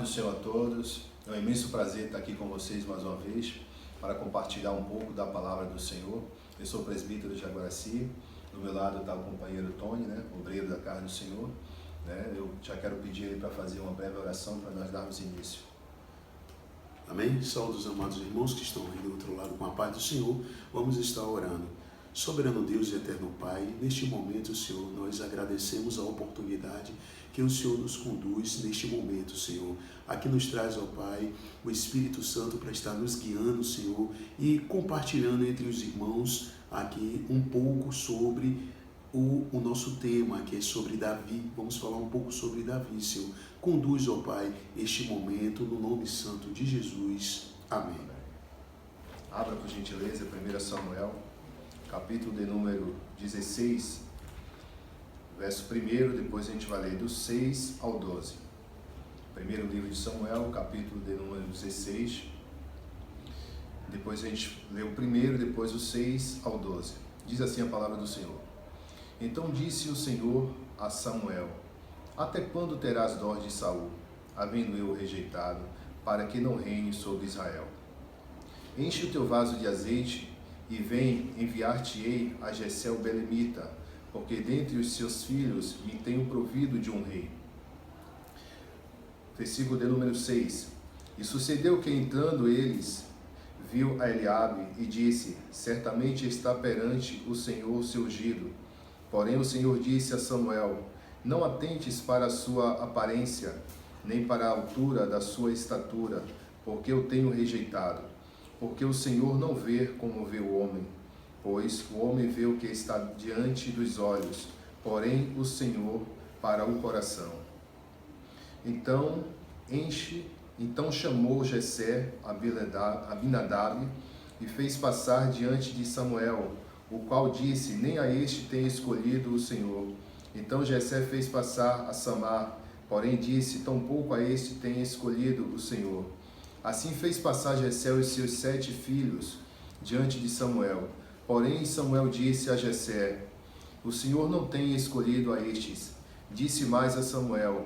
do Senhor a todos. É um imenso prazer estar aqui com vocês mais uma vez para compartilhar um pouco da palavra do Senhor. Eu sou o presbítero de Jaguaraci, do meu lado está o companheiro Tony, obreiro da casa do Senhor. Eu já quero pedir ele para fazer uma breve oração para nós darmos início. Amém? Saúde os amados irmãos que estão aí do outro lado com a paz do Senhor. Vamos estar orando. Soberano Deus e eterno Pai, neste momento, Senhor, nós agradecemos a oportunidade que o Senhor nos conduz neste momento, Senhor. Aqui nos traz, ó Pai, o Espírito Santo para estar nos guiando, Senhor, e compartilhando entre os irmãos aqui um pouco sobre o nosso tema, que é sobre Davi. Vamos falar um pouco sobre Davi, Senhor. Conduz, ó Pai, este momento no nome santo de Jesus. Amém. Abra, por gentileza, 1 Samuel, capítulo de número 16, verso 1, depois a gente vai ler do 6 ao 12. Primeiro livro de Samuel, capítulo de número 16, depois a gente lê o 1, depois o 6 ao 12. Diz assim a palavra do Senhor. Então disse o Senhor a Samuel: até quando terás dó de Saul, havendo eu o rejeitado, para que não reine sobre Israel? Enche o teu vaso de azeite, e vem enviar-te-ei a Jessé o belemita, porque dentre os seus filhos me tenho provido de um rei. Versículo de número 6. E sucedeu que, entrando eles, viu a Eliabe e disse: certamente está perante o Senhor seu ungido. Porém o Senhor disse a Samuel: não atentes para a sua aparência, nem para a altura da sua estatura, porque eu tenho rejeitado. Porque o Senhor não vê como vê o homem, pois o homem vê o que está diante dos olhos, porém o Senhor para o coração. Então chamou Jessé Abinadab e fez passar diante de Samuel, o qual disse: nem a este tem escolhido o Senhor. Então Jessé fez passar a Samar, porém disse: tampouco a este tem escolhido o Senhor. Assim fez passar Jessé os seus 7 filhos diante de Samuel. Porém Samuel disse a Jessé: o Senhor não tem escolhido a estes. Disse mais Samuel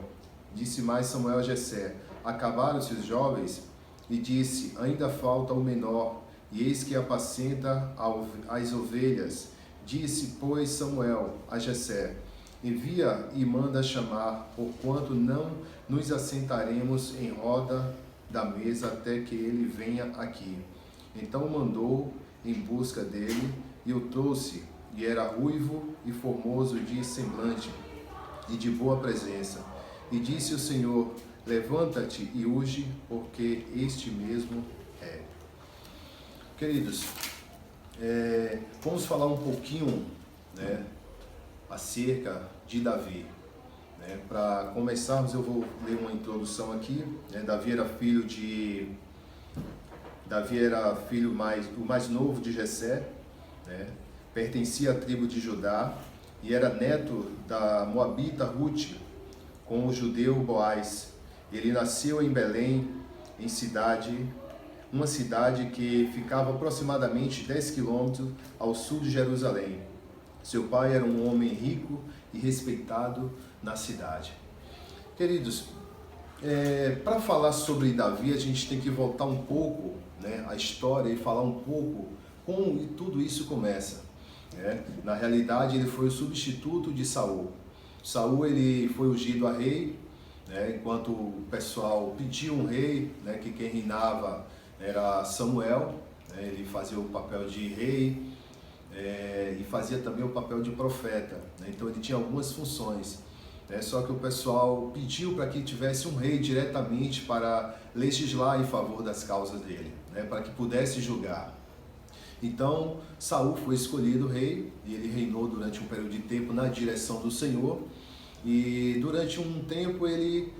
a Jessé: acabaram-se os jovens? E disse: ainda falta o menor, e eis que apacenta as ovelhas. Disse, pois, Samuel a Jessé: envia e manda chamar, porquanto não nos assentaremos em roda da mesa até que ele venha aqui. Então mandou em busca dele, e o trouxe, e era ruivo e formoso de semblante, e de boa presença. E disse o Senhor: levanta-te e unge, porque este mesmo é. Queridos, vamos falar um pouquinho acerca de Davi. Para começarmos, eu vou ler uma introdução aqui. Davi era o mais novo de Jessé, pertencia à tribo de Judá e era neto da moabita Ruth com o judeu Boaz. Ele nasceu em Belém, uma cidade que ficava aproximadamente 10 quilômetros ao sul de Jerusalém. Seu pai era um homem rico e respeitado na cidade. Queridos, para falar sobre Davi, a gente tem que voltar um pouco a história e falar um pouco como tudo isso começa. Na realidade, ele foi o substituto de Saul. Saul ele foi ungido a rei, enquanto o pessoal pediu um rei, que quem reinava era Samuel. Ele fazia o papel de rei e fazia também o papel de profeta. Então ele tinha algumas funções. Só que o pessoal pediu para que tivesse um rei diretamente para legislar em favor das causas dele, para que pudesse julgar. Então Saul foi escolhido rei e ele reinou durante um período de tempo na direção do Senhor, e durante um tempo ele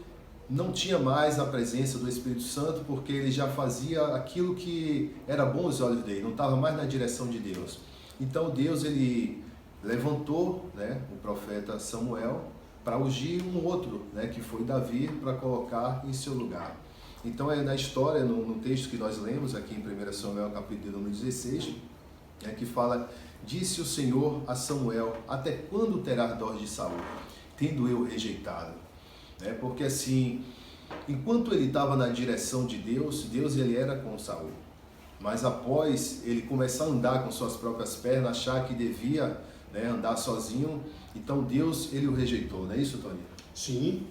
não tinha mais a presença do Espírito Santo, porque ele já fazia aquilo que era bom aos olhos dele, não estava mais na direção de Deus. Então Deus ele levantou o profeta Samuel para ungir um outro, que foi Davi, para colocar em seu lugar. Então na história, no texto que nós lemos aqui em 1 Samuel capítulo número 16, que fala: disse o Senhor a Samuel: até quando terás dó de Saul, tendo eu rejeitado? Porque assim, enquanto ele estava na direção de Deus, Deus ele era com Saul. Mas após ele começar a andar com suas próprias pernas, achar que devia, né, andar sozinho, então Deus ele o rejeitou, não é isso, Tony? Sim,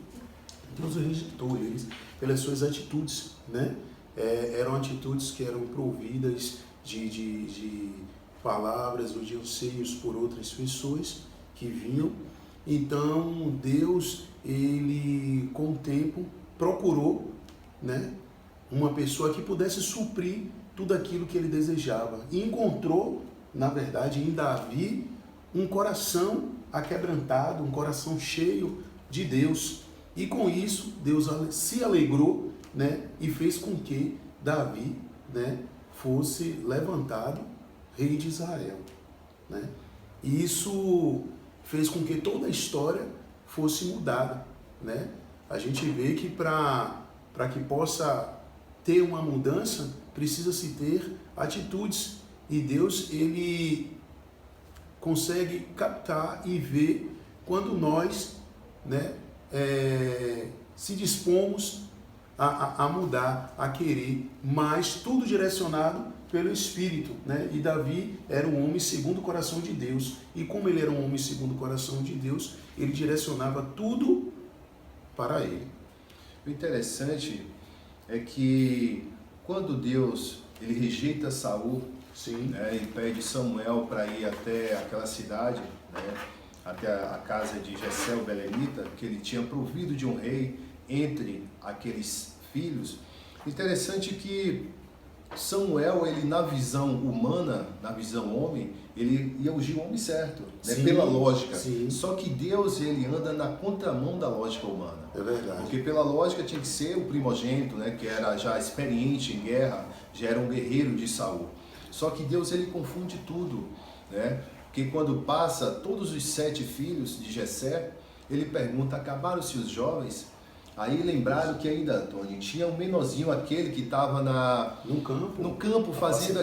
Deus o rejeitou eles pelas suas atitudes, né? Eram atitudes que eram providas de palavras ou de anseios por outras pessoas que vinham. Então Deus, ele com o tempo procurou, né, uma pessoa que pudesse suprir tudo aquilo que ele desejava, e encontrou, na verdade, em Davi, um coração aquebrantado, um coração cheio de Deus, e com isso Deus se alegrou, né, e fez com que Davi, né, fosse levantado rei de Israel, né? E isso fez com que toda a história fosse mudada, né? A gente vê que para que possa ter uma mudança, precisa-se ter atitudes, e Deus ele consegue captar e ver quando nós, né, se dispomos a mudar, a querer, mas tudo direcionado pelo Espírito, né? E Davi era um homem segundo o coração de Deus, e como ele era um homem segundo o coração de Deus, ele direcionava tudo para ele. O interessante é que quando Deus ele rejeita Saul, Sim. né, e pede Samuel para ir até aquela cidade, né, até a casa de Jessé, o belemita, que ele tinha provido de um rei entre aqueles filhos. Interessante que Samuel, ele na visão humana, na visão homem, ele ia ungir o homem certo, né, pela lógica. Sim. Só que Deus, ele anda na contramão da lógica humana. É verdade. Porque pela lógica tinha que ser o primogênito, né, que era já experiente em guerra, já era um guerreiro de Saul. Só que Deus, ele confunde tudo, né? Porque quando passa todos os 7 filhos de Jessé, ele pergunta, acabaram-se os jovens? Aí lembraram que ainda, Tony, tinha um menorzinho, aquele que estava no campo fazendo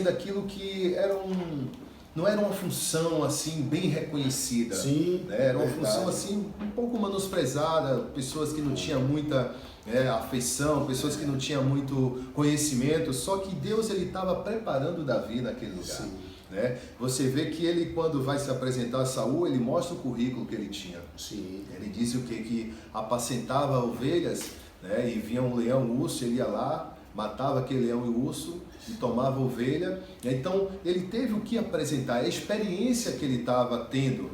aquilo que era não era uma função assim bem reconhecida. Sim, né? Era uma função assim um pouco menosprezada, pessoas que não tinham muita afeição, pessoas que não tinham muito conhecimento, só que Deus ele estava preparando Davi naquele lugar. Sim. Né? Você vê que ele, quando vai se apresentar a Saul, ele mostra o currículo que ele tinha. Sim. Ele disse o quê? Que apacentava ovelhas, né? E vinha um leão, um urso, ele ia lá, matava aquele leão e o urso e tomava a ovelha. Então ele teve o que apresentar, a experiência que ele estava tendo,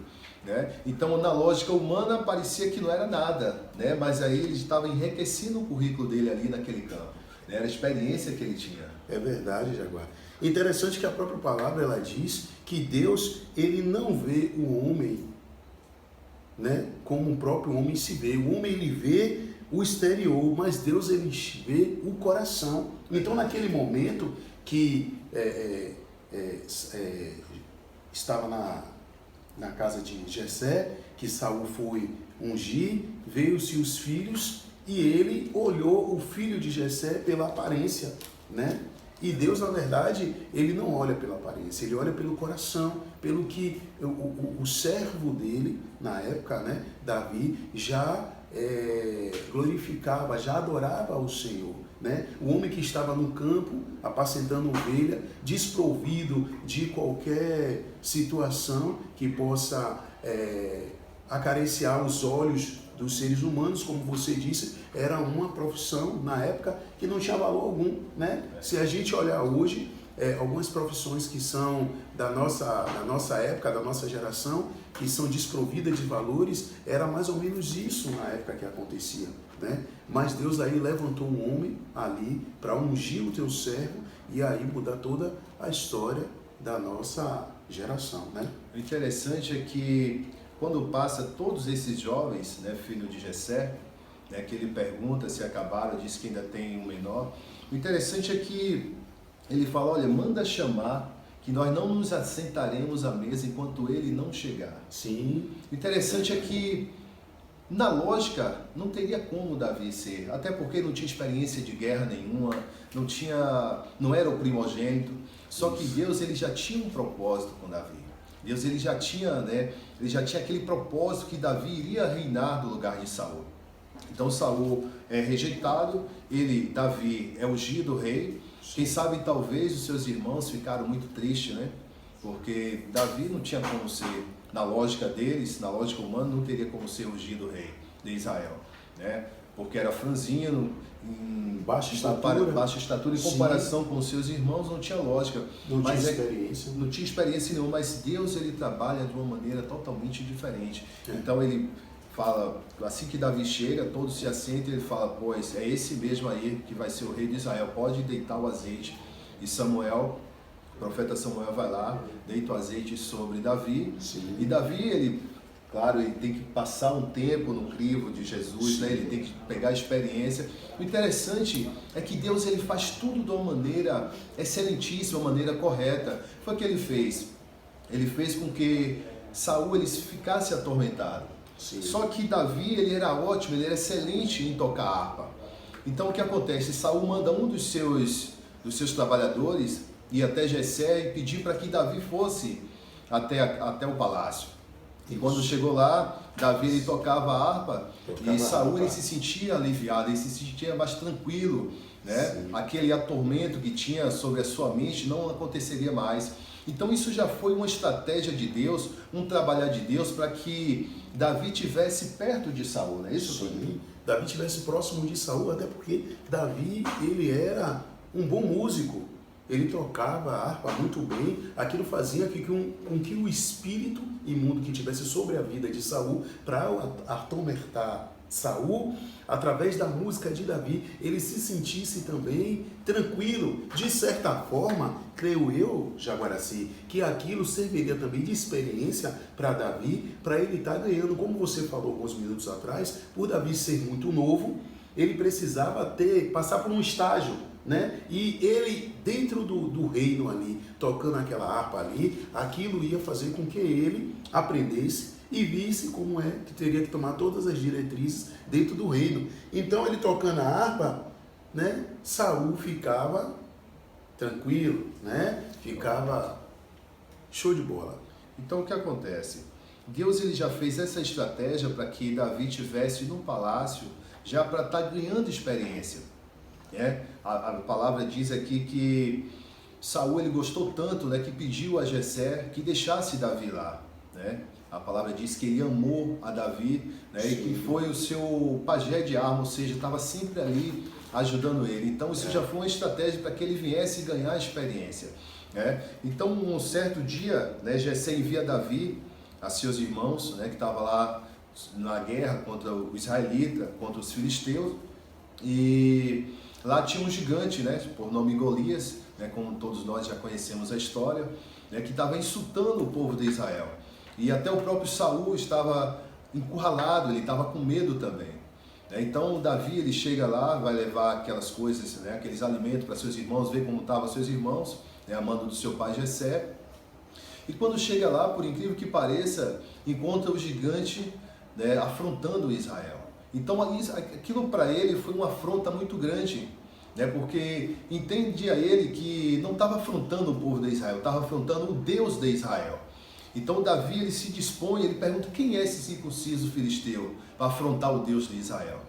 né? Então na lógica humana parecia que não era nada, né? Mas aí ele estava enriquecendo o currículo dele ali naquele campo, né? Era a experiência que ele tinha. É verdade, Jaguar. Interessante que a própria palavra ela diz que Deus ele não vê o homem, né, como o próprio homem se vê. O homem ele vê o exterior, mas Deus ele vê o coração. Então naquele momento que estava na casa de Jessé, que Saul foi ungir, veio-se os filhos e ele olhou o filho de Jessé pela aparência, né? E Deus, na verdade, ele não olha pela aparência, ele olha pelo coração, pelo que o servo dele, na época, né, Davi, já glorificava, já adorava ao Senhor, né? O homem que estava no campo, apacentando ovelha, desprovido de qualquer situação que possa acariciar os olhos dos seres humanos, como você disse, era uma profissão na época que não tinha valor algum, né? Se a gente olhar hoje, algumas profissões que são da nossa época, da nossa geração, que são desprovidas de valores, era mais ou menos isso na época que acontecia, né? Mas Deus aí levantou um homem ali para ungir o teu servo e aí mudar toda a história da nossa geração, né? O interessante é que quando passa todos esses jovens, né, filho de Jessé, né, que ele pergunta se acabaram, diz que ainda tem um menor. O interessante é que ele fala, olha, manda chamar, que nós não nos assentaremos à mesa enquanto ele não chegar. Sim. O interessante é que, na lógica, não teria como Davi ser, até porque não tinha experiência de guerra nenhuma, não era o primogênito, só que Deus ele já tinha um propósito com Davi. Deus ele já tinha aquele propósito que Davi iria reinar do lugar de Saul. Então Saul é rejeitado, Davi é ungido rei. Quem sabe talvez os seus irmãos ficaram muito tristes, né? Porque Davi não tinha como ser, na lógica deles, na lógica humana, não teria como ser ungido rei de Israel, né? Porque era franzino, em baixa estatura, em comparação com os seus irmãos, não tinha lógica. Não tinha experiência. Não tinha experiência nenhuma, mas Deus, ele trabalha de uma maneira totalmente diferente. Então ele fala, assim que Davi chega, todos se assentam e ele fala, pois é esse mesmo aí que vai ser o rei de Israel, pode deitar o azeite. E Samuel, o profeta Samuel vai lá, deita o azeite sobre Davi. Sim. E Davi, claro, ele tem que passar um tempo no crivo de Jesus, né? Ele tem que pegar a experiência. O interessante é que Deus, ele faz tudo de uma maneira excelentíssima, uma maneira correta. Foi o que ele fez. Ele fez com que Saul ele ficasse atormentado. Sim. Só que Davi, ele era ótimo, ele era excelente em tocar harpa. Então o que acontece? Saul manda um dos seus trabalhadores ir até Jessé e pedir para que Davi fosse até o palácio. E quando chegou lá, Davi ele tocava a harpa e Saul ele se sentia aliviado, ele se sentia mais tranquilo, né? Aquele atormento que tinha sobre a sua mente não aconteceria mais. Então isso já foi uma estratégia de Deus, um trabalhar de Deus para que Davi tivesse perto de Saul, não é isso? Sim, Davi tivesse próximo de Saul, até porque Davi ele era um bom músico. Ele tocava a harpa muito bem, aquilo fazia com que o espírito imundo que tivesse sobre a vida de Saul, para atormentar Saul, através da música de Davi, ele se sentisse também tranquilo. De certa forma, creio eu, Jaguaraci, que aquilo serviria também de experiência para Davi, para ele estar ganhando, como você falou alguns minutos atrás, por Davi ser muito novo, ele precisava passar por um estágio, né? E ele, dentro do reino ali, tocando aquela harpa ali, aquilo ia fazer com que ele aprendesse e visse como é que teria que tomar todas as diretrizes dentro do reino. Então ele tocando a harpa, né? Saul ficava tranquilo, né? Ficava show de bola. Então o que acontece? Deus ele já fez essa estratégia para que Davi tivesse no palácio já para estar ganhando experiência. A palavra diz aqui que Saul ele gostou tanto, né, que pediu a Jessé que deixasse Davi lá, né? A palavra diz que ele amou a Davi, né, e que foi o seu pajé de arma, ou seja, estava sempre ali ajudando ele. Então isso já foi uma estratégia para que ele viesse ganhar experiência, né? Então um certo dia, né, Jessé envia Davi a seus irmãos, né, que estavam lá na guerra contra o israelita, contra os filisteus, e lá tinha um gigante, né, por nome Golias, né, como todos nós já conhecemos a história, né, que estava insultando o povo de Israel. E até o próprio Saul estava encurralado, ele estava com medo também. Então Davi ele chega lá, vai levar aquelas coisas, né, aqueles alimentos para seus irmãos, ver como estavam seus irmãos, né, a mando do seu pai Jessé. E quando chega lá, por incrível que pareça, encontra o gigante, né, afrontando Israel. Então aquilo para ele foi uma afronta muito grande, né, porque entendia ele que não estava afrontando o povo de Israel, estava afrontando o Deus de Israel. Então Davi ele se dispõe, ele pergunta quem é esse circunciso filisteu para afrontar o Deus de Israel.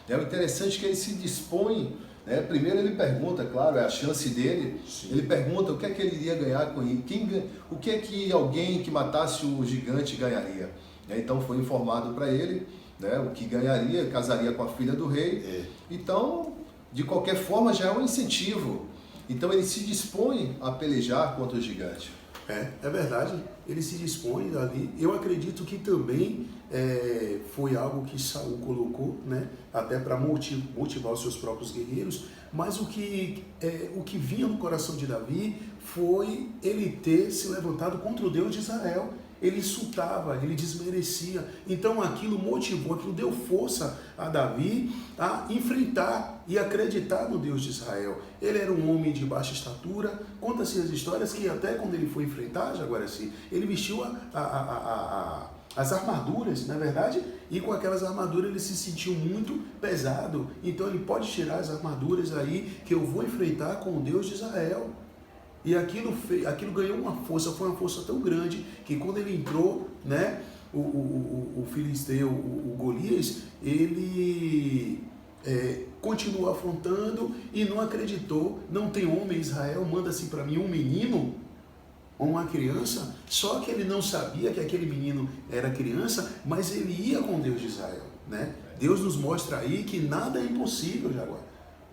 O interessante é que ele se dispõe, né, primeiro ele pergunta, claro, é a chance dele. Sim. Ele pergunta o que é que ele iria ganhar com ele, o que é que alguém que matasse o gigante ganharia. Então foi informado para ele, né, o que ganharia, casaria com a filha do rei. Então, de qualquer forma, já é um incentivo. Então ele se dispõe a pelejar contra o gigante. É verdade, ele se dispõe ali. Eu acredito que também foi algo que Saul colocou, né, até para motivar os seus próprios guerreiros, mas o que vinha no coração de Davi foi ele ter se levantado contra o Deus de Israel. Ele insultava, ele desmerecia. Então aquilo motivou, aquilo deu força a Davi a enfrentar e acreditar no Deus de Israel. Ele era um homem de baixa estatura. Conta-se as histórias que até quando ele foi enfrentar Jaguaraci, ele vestiu as armaduras, na verdade, e com aquelas armaduras ele se sentiu muito pesado. Então ele pode tirar as armaduras aí que eu vou enfrentar com o Deus de Israel. E aquilo ganhou uma força, foi uma força tão grande que quando ele entrou, né, o filisteu, o Golias, ele continuou afrontando e não acreditou. Não tem homem em Israel, manda-se para mim um menino ou uma criança. Só que ele não sabia que aquele menino era criança, mas ele ia com Deus de Israel, né? Deus nos mostra aí que nada é impossível, Jaguar.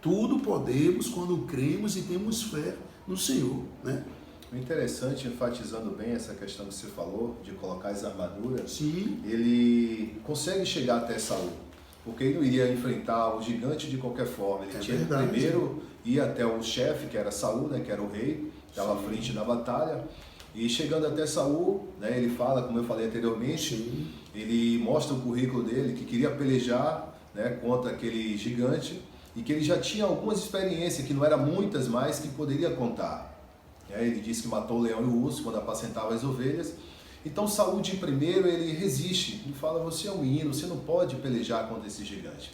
Tudo podemos quando cremos e temos fé no Senhor, né? O interessante, enfatizando bem essa questão que você falou, de colocar as armaduras, Sim. Ele consegue chegar até Saul, porque ele não iria enfrentar o gigante de qualquer forma. Ele tinha que primeiro ir até o chefe, que era Saul, né, que era o rei, estava à frente da batalha. E chegando até Saul, né, ele fala, como eu falei anteriormente, Sim. ele mostra o currículo dele, que queria pelejar, né, contra aquele gigante, e que ele já tinha algumas experiências, que não eram muitas, mas que poderia contar. Ele disse que matou o leão e o urso quando apacentava as ovelhas. Então Saul de primeiro ele resiste, ele fala: você é um menino, você não pode pelejar contra esse gigante.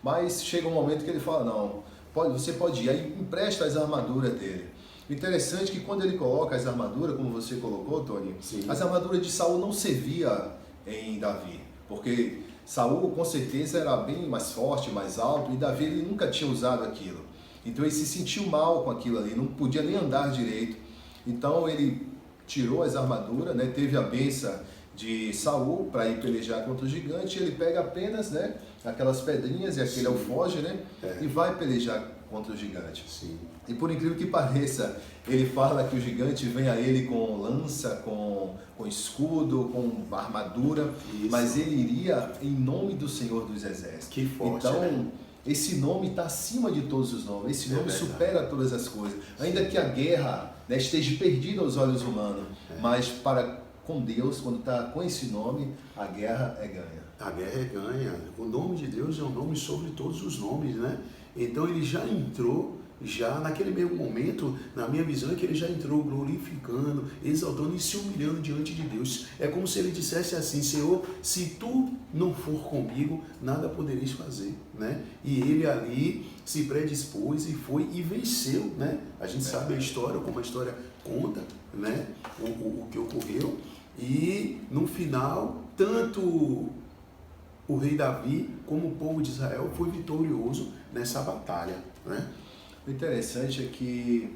Mas chega um momento que ele fala: não, você pode ir. Aí empresta as armaduras dele. O interessante é que quando ele coloca as armaduras, como você colocou, Tony, Sim. as armaduras de Saul não servia em Davi, porque Saul com certeza era bem mais forte, mais alto, e Davi ele nunca tinha usado aquilo. Então ele se sentiu mal com aquilo ali, não podia nem andar direito. Então ele tirou as armaduras, né, teve a bênção de Saul para ir pelejar contra o gigante. Ele pega apenas, né, aquelas pedrinhas e aquele alforje, né, e vai pelejar contra o gigante. Sim. E por incrível que pareça, ele fala que o gigante vem a ele com lança, com escudo, com armadura, Isso. mas ele iria em nome do Senhor dos Exércitos. Que forte, então, né? Esse nome está acima de todos os nomes, esse nome supera todas as coisas. Ainda que a guerra, né, esteja perdida aos olhos humanos, mas com Deus, quando está com esse nome, a guerra é ganha. A guerra é ganha. O nome de Deus é um nome sobre todos os nomes, né? Então ele já entrou, já naquele mesmo momento, na minha visão, é que ele já entrou glorificando, exaltando e se humilhando diante de Deus. É como se ele dissesse assim: Senhor, se tu não for comigo, nada podereis fazer, né? E ele ali se predispôs e foi e venceu, né? A gente sabe a história, como a história conta, né? O que ocorreu. E no final, tanto o rei Davi como o povo de Israel foi vitorioso nessa batalha, né? O interessante é que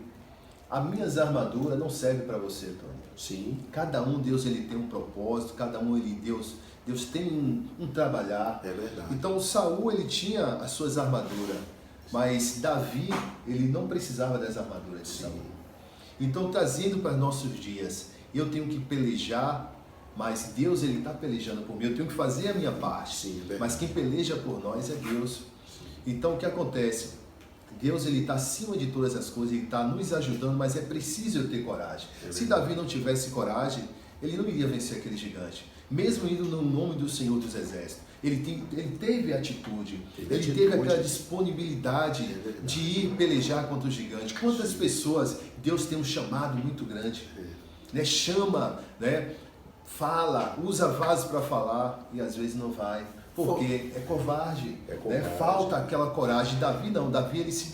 as minhas armaduras não servem para você, Tony. Sim. Cada um, Deus, ele tem um propósito, cada um, Deus tem um trabalhar. É verdade. Então, Saul, ele tinha as suas armaduras, mas Davi, ele não precisava das armaduras de Saul. Então, trazendo para nossos dias, eu tenho que pelejar, mas Deus, ele está pelejando por mim. Eu tenho que fazer a minha parte. Sim, é mas quem peleja por nós é Deus. Sim. Então, o que acontece? Deus, ele está acima de todas as coisas, ele está nos ajudando, mas é preciso eu ter coragem. Se Davi não tivesse coragem, ele não iria vencer aquele gigante. Mesmo indo no nome do Senhor dos Exércitos. Ele teve atitude, ele teve aquela disponibilidade de ir pelejar contra o gigante. Quantas pessoas Deus tem um chamado muito grande, né? Chama, né? Fala, usa vaso para falar e às vezes não vai. Porque é covarde, né? Falta aquela coragem. Davi não, Davi ele se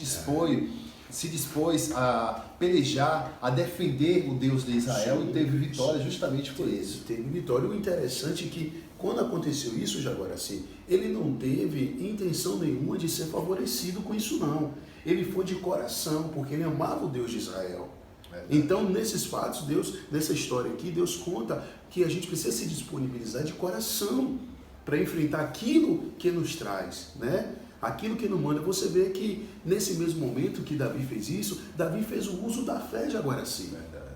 dispôs a pelejar, a defender o Deus de Israel. Sim, e teve vitória justamente por isso. Teve vitória. O interessante é que quando aconteceu isso, Jaguaraci, ele não teve intenção nenhuma de ser favorecido com isso não. Ele foi de coração, porque ele amava o Deus de Israel. Então, nesses fatos, Deus, nessa história aqui, Deus conta que a gente precisa se disponibilizar de coração para enfrentar aquilo que nos traz, né? Aquilo que nos manda. Você vê que nesse mesmo momento que Davi fez isso, Davi fez o uso da fé, Jaguaraci,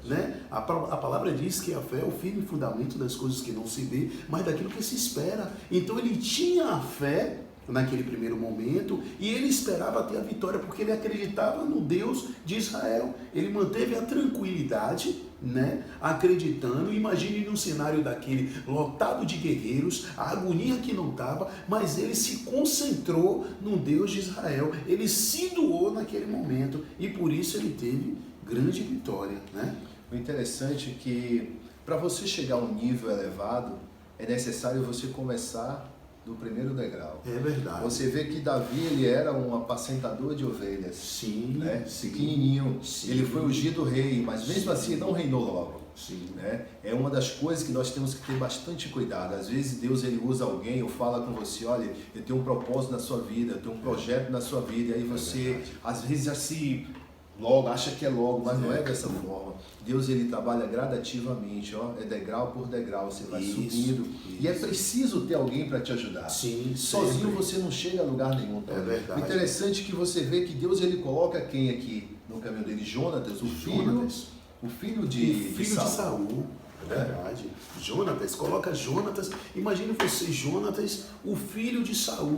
né? A palavra diz que a fé é o firme fundamento das coisas que não se vê, mas daquilo que se espera. Então ele tinha a fé naquele primeiro momento e ele esperava ter a vitória porque ele acreditava no Deus de Israel. Ele manteve a tranquilidade, né? Acreditando. Imagine num cenário daquele lotado de guerreiros, a agonia que não estava, mas ele se concentrou no Deus de Israel. Ele se doou naquele momento e por isso ele teve grande vitória, né? O interessante é que para você chegar a um nível elevado é necessário você começar do primeiro degrau. É verdade. Você vê que Davi, ele era um apacentador de ovelhas. Sim, né? sim. Pequenininho. Sim. Ele foi ungido rei, mas mesmo assim ele não reinou logo. Sim. Né? É uma das coisas que nós temos que ter bastante cuidado. Às vezes Deus ele usa alguém ou fala com você, olha, eu tenho um propósito na sua vida, eu tenho um projeto na sua vida, e aí você às vezes já se logo, acha que é logo, mas não é dessa forma. Deus ele trabalha gradativamente, ó, é degrau por degrau, você vai subindo. E é preciso ter alguém para te ajudar. Sim, sozinho sempre. você não chega a lugar nenhum. É verdade. O interessante é que você vê que Deus ele coloca quem aqui no caminho dele? Jonatas, o filho de Saul. É verdade. Jonatas, coloca Jonatas. Imagine você, Jonatas, o filho de Saul.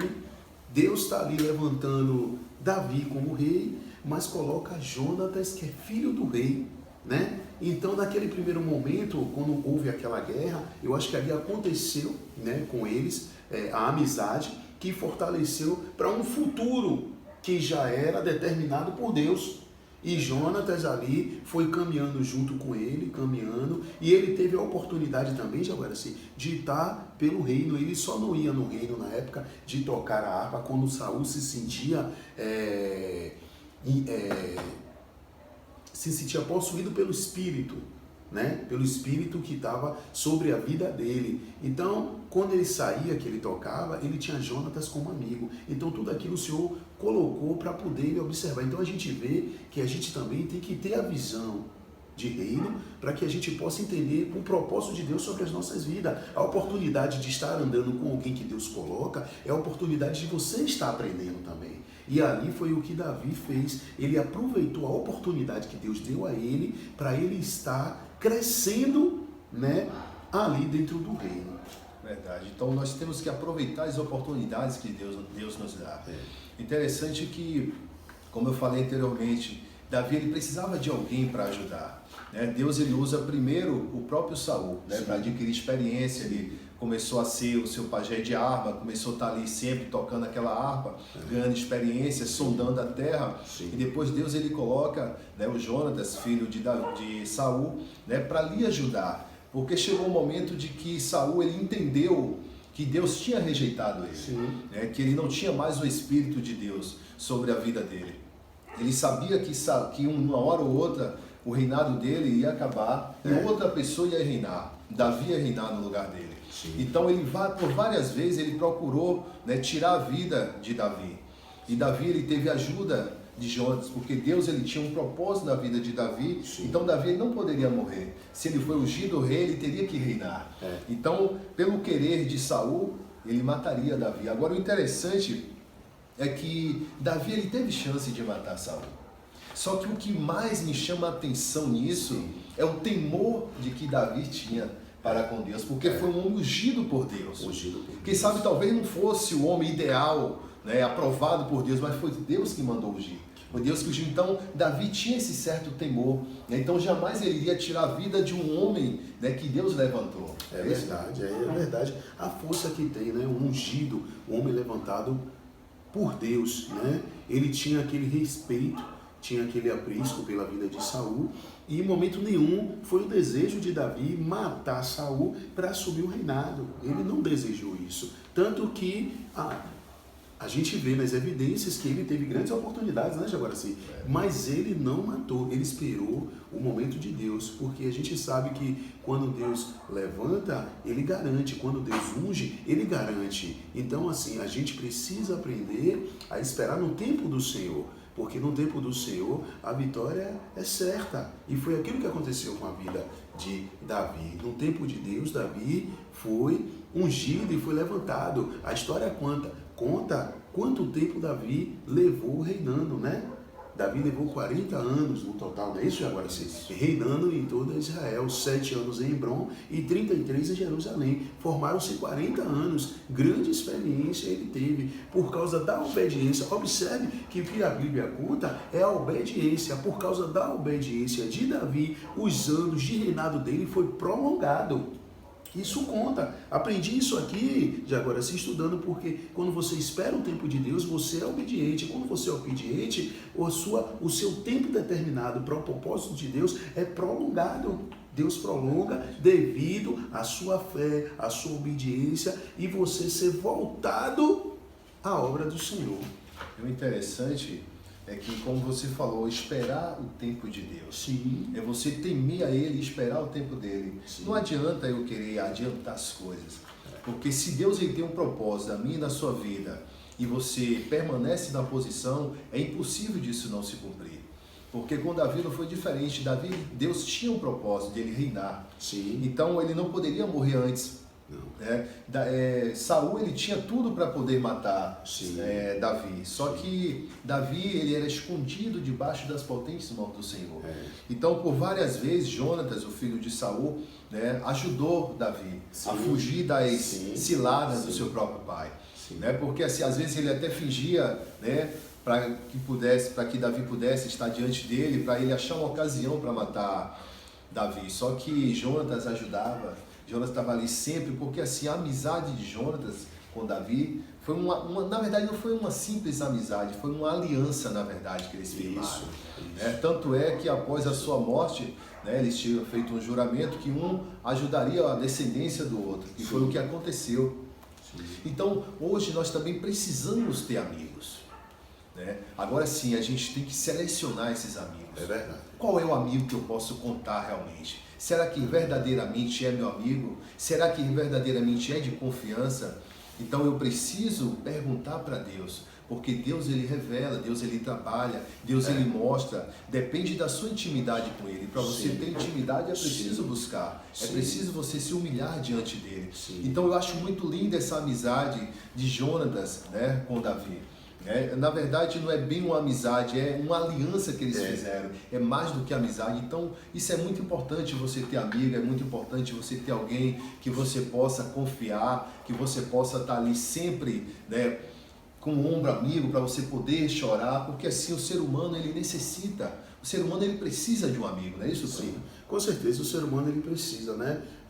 Deus está ali levantando Davi como rei, mas coloca Jonatas, que é filho do rei, né? Então, naquele primeiro momento, quando houve aquela guerra, eu acho que ali aconteceu, né, com eles, a amizade que fortaleceu para um futuro que já era determinado por Deus. E Jonatas ali foi caminhando junto com ele, e ele teve a oportunidade também, de estar pelo reino. Ele só não ia no reino na época de tocar a harpa quando Saul se sentia possuído pelo Espírito, né? Pelo Espírito que estava sobre a vida dele. Então, quando ele saía, que ele tocava, ele tinha Jonatas como amigo. Então, tudo aquilo o Senhor colocou para poder ele observar. Então, a gente vê que a gente também tem que ter a visão de reino para que a gente possa entender o propósito de Deus sobre as nossas vidas. A oportunidade de estar andando com alguém que Deus coloca é a oportunidade de você estar aprendendo também. E ali foi o que Davi fez. Ele aproveitou a oportunidade que Deus deu a ele para ele estar crescendo, né, ali dentro do reino. Verdade. Então nós temos que aproveitar as oportunidades que Deus nos dá. Interessante que, como eu falei anteriormente, Davi ele precisava de alguém para ajudar. Né? Deus ele usa primeiro o próprio Saul, né, para adquirir experiência. Ele começou a ser o seu pajé de harpa, começou a estar ali sempre tocando aquela harpa, ganhando experiência, sondando a terra. Sim. E depois Deus ele coloca, né, o Jonatas, filho de Saul, né, para lhe ajudar. Porque chegou um momento de que Saul ele entendeu que Deus tinha rejeitado ele, né, que ele não tinha mais o Espírito de Deus sobre a vida dele. Ele sabia que uma hora ou outra o reinado dele ia acabar e outra pessoa ia reinar. Davi ia reinar no lugar dele. Sim. Então por várias vezes ele procurou, né, tirar a vida de Davi. E Davi ele teve ajuda de Jonatas, porque Deus ele tinha um propósito na vida de Davi. Sim. Então Davi ele não poderia morrer. Se ele foi ungido rei, ele teria que reinar. Então, pelo querer de Saul, ele mataria Davi. Agora o interessante é que Davi ele teve chance de matar Saul. Só que o que mais me chama a atenção nisso é o temor de que Davi tinha para com Deus, porque foi um homem ungido por Deus. Quem sabe talvez não fosse o homem ideal, né, aprovado por Deus, mas foi Deus que mandou ungir. Foi Deus que ungiu. Então Davi tinha esse certo temor, né? Então jamais ele iria tirar a vida de um homem, né, que Deus levantou. É verdade. A força que tem, né, um ungido, um homem levantado por Deus, né? Ele tinha aquele respeito, tinha aquele apreço pela vida de Saul, e em momento nenhum foi o desejo de Davi matar Saul para assumir o reinado. Ele não desejou isso. Tanto que a gente vê nas evidências que ele teve grandes oportunidades, né, Jaguaraci? Mas ele não matou, ele esperou o momento de Deus, porque a gente sabe que quando Deus levanta, ele garante, quando Deus unge, ele garante. Então, assim, a gente precisa aprender a esperar no tempo do Senhor, porque no tempo do Senhor a vitória é certa. E foi aquilo que aconteceu com a vida de Davi. No tempo de Deus, Davi foi ungido e foi levantado. A história conta quanto tempo Davi levou reinando, né? Davi levou 40 anos no total, não é isso agora? Reinando em toda Israel, 7 anos em Hebrom e 33 em Jerusalém. Formaram-se 40 anos. Grande experiência ele teve por causa da obediência. Observe que o que a Bíblia conta é a obediência. Por causa da obediência de Davi, os anos de reinado dele foi prolongado. Isso conta. Aprendi isso aqui, já agora se estudando, porque quando você espera o tempo de Deus, você é obediente. Quando você é obediente, o seu tempo determinado para o propósito de Deus é prolongado. Deus prolonga devido à sua fé, à sua obediência e você ser voltado à obra do Senhor. O interessante é que, como você falou, esperar o tempo de Deus. Sim. É você temer a Ele e esperar o tempo dele. Sim. Não adianta eu querer adiantar as coisas. Porque se Deus ele tem um propósito na minha e na sua vida e você permanece na posição, é impossível disso não se cumprir. Porque com Davi não foi diferente. Deus tinha um propósito de ele reinar. Sim. Então ele não poderia morrer antes. Saul ele tinha tudo para poder matar Davi, só que Davi ele era escondido debaixo das potentes mãos do Senhor. Então por várias vezes Jonatas, o filho de Saul, ajudou Davi a fugir das ciladas do seu próprio pai, porque assim, às vezes ele até fingia, para que Davi pudesse estar diante dele, para ele achar uma ocasião para matar Davi. Só que Jonatas ajudava. Jonatas estava ali sempre, porque assim, a amizade de Jonatas com Davi foi na verdade não foi uma simples amizade, foi uma aliança, na verdade, que eles firmaram. Tanto é que após a sua morte, eles tinham feito um juramento que um ajudaria a descendência do outro, e foi o que aconteceu. Então, hoje nós também precisamos ter amigos. Agora sim, a gente tem que selecionar esses amigos. É verdade. Qual é o amigo que eu posso contar realmente? Será que verdadeiramente é meu amigo? Será que verdadeiramente é de confiança? Então eu preciso perguntar para Deus, porque Deus ele revela, Deus ele trabalha, Deus ele mostra, depende da sua intimidade com Ele. Para você ter intimidade é preciso buscar, é preciso você se humilhar diante dele. Então eu acho muito linda essa amizade de Jonatas, com Davi. Na verdade não é bem uma amizade, é uma aliança que eles fizeram, é mais do que amizade. Então isso é muito importante, você ter amigo, é muito importante você ter alguém que você possa confiar, que você possa estar ali sempre com um ombro amigo para você poder chorar, porque assim o ser humano ele necessita, o ser humano ele precisa de um amigo, não é isso? Sim, com certeza o ser humano ele precisa,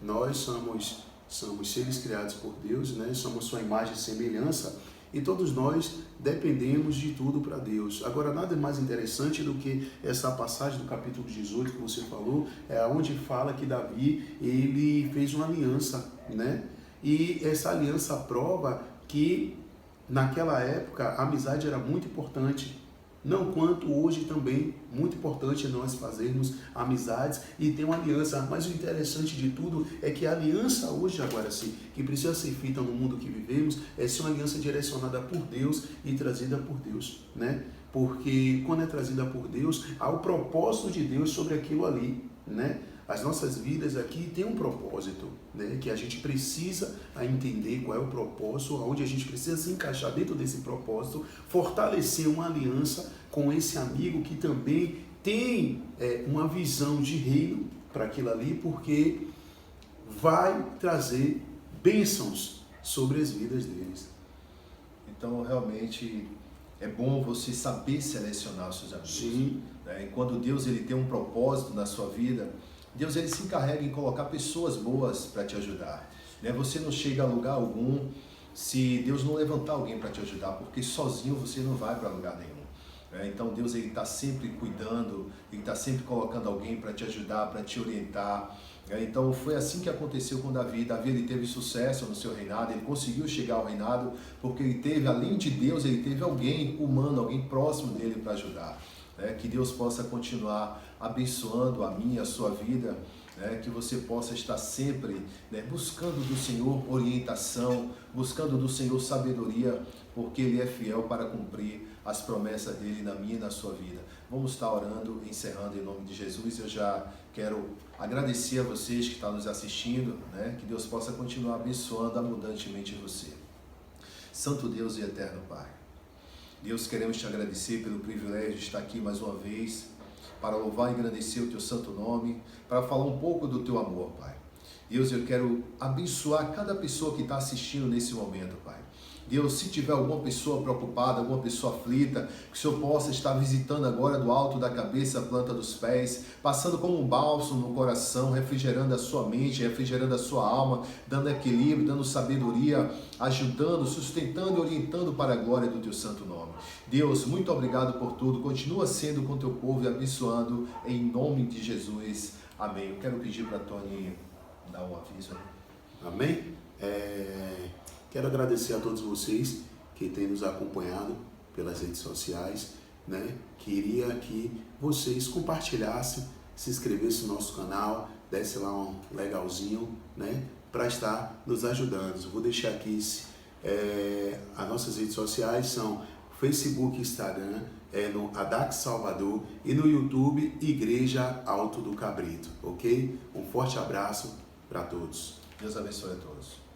Nós somos seres criados por Deus, somos sua imagem e semelhança. E todos nós dependemos de tudo para Deus. Agora, nada mais interessante do que essa passagem do capítulo 18 que você falou, onde fala que Davi, ele fez uma aliança, E essa aliança prova que, naquela época, a amizade era muito importante. Não quanto hoje também, muito importante nós fazermos amizades e ter uma aliança. Mas o interessante de tudo é que a aliança hoje, agora sim, que precisa ser feita no mundo que vivemos, é ser uma aliança direcionada por Deus e trazida por Deus, Porque quando é trazida por Deus, há o propósito de Deus sobre aquilo ali, As nossas vidas aqui têm um propósito, que a gente precisa entender qual é o propósito, onde a gente precisa se encaixar dentro desse propósito, fortalecer uma aliança com esse amigo que também tem uma visão de reino para aquilo ali, porque vai trazer bênçãos sobre as vidas deles. Então, realmente, é bom você saber selecionar os seus amigos. Sim. E quando Deus ele tem um propósito na sua vida, Deus ele se encarrega em colocar pessoas boas para te ajudar. Você não chega a lugar algum se Deus não levantar alguém para te ajudar, porque sozinho você não vai para lugar nenhum. Então Deus ele está sempre cuidando, ele está sempre colocando alguém para te ajudar, para te orientar. Então foi assim que aconteceu com Davi. Davi ele teve sucesso no seu reinado, ele conseguiu chegar ao reinado porque ele teve, além de Deus, ele teve alguém humano, alguém próximo dele para ajudar. Que Deus possa continuar abençoando a minha, a sua vida, que você possa estar sempre buscando do Senhor orientação, buscando do Senhor sabedoria, porque Ele é fiel para cumprir as promessas dEle na minha e na sua vida. Vamos estar orando, encerrando em nome de Jesus. Eu já quero agradecer a vocês que estão nos assistindo, que Deus possa continuar abençoando abundantemente você. Santo Deus e eterno Pai, Deus, queremos te agradecer pelo privilégio de estar aqui mais uma vez, para louvar e agradecer o teu santo nome, para falar um pouco do teu amor, Pai. Deus, eu quero abençoar cada pessoa que está assistindo nesse momento, Pai. Deus, se tiver alguma pessoa preocupada, alguma pessoa aflita, que o Senhor possa estar visitando agora do alto da cabeça, a planta dos pés, passando como um bálsamo no coração, refrigerando a sua mente, refrigerando a sua alma, dando equilíbrio, dando sabedoria, ajudando, sustentando e orientando para a glória do teu santo nome. Deus, muito obrigado por tudo. Continua sendo com teu povo e abençoando em nome de Jesus. Amém. Eu quero pedir para a Tony dar um aviso. Amém? Quero agradecer a todos vocês que têm nos acompanhado pelas redes sociais, né? Queria que vocês compartilhassem, se inscrevessem no nosso canal, desse lá um legalzinho, né? Para estar nos ajudando. Eu vou deixar aqui as nossas redes sociais são Facebook e Instagram, no Adax Salvador, e no YouTube Igreja Alto do Cabrito, ok? Um forte abraço para todos. Deus abençoe a todos.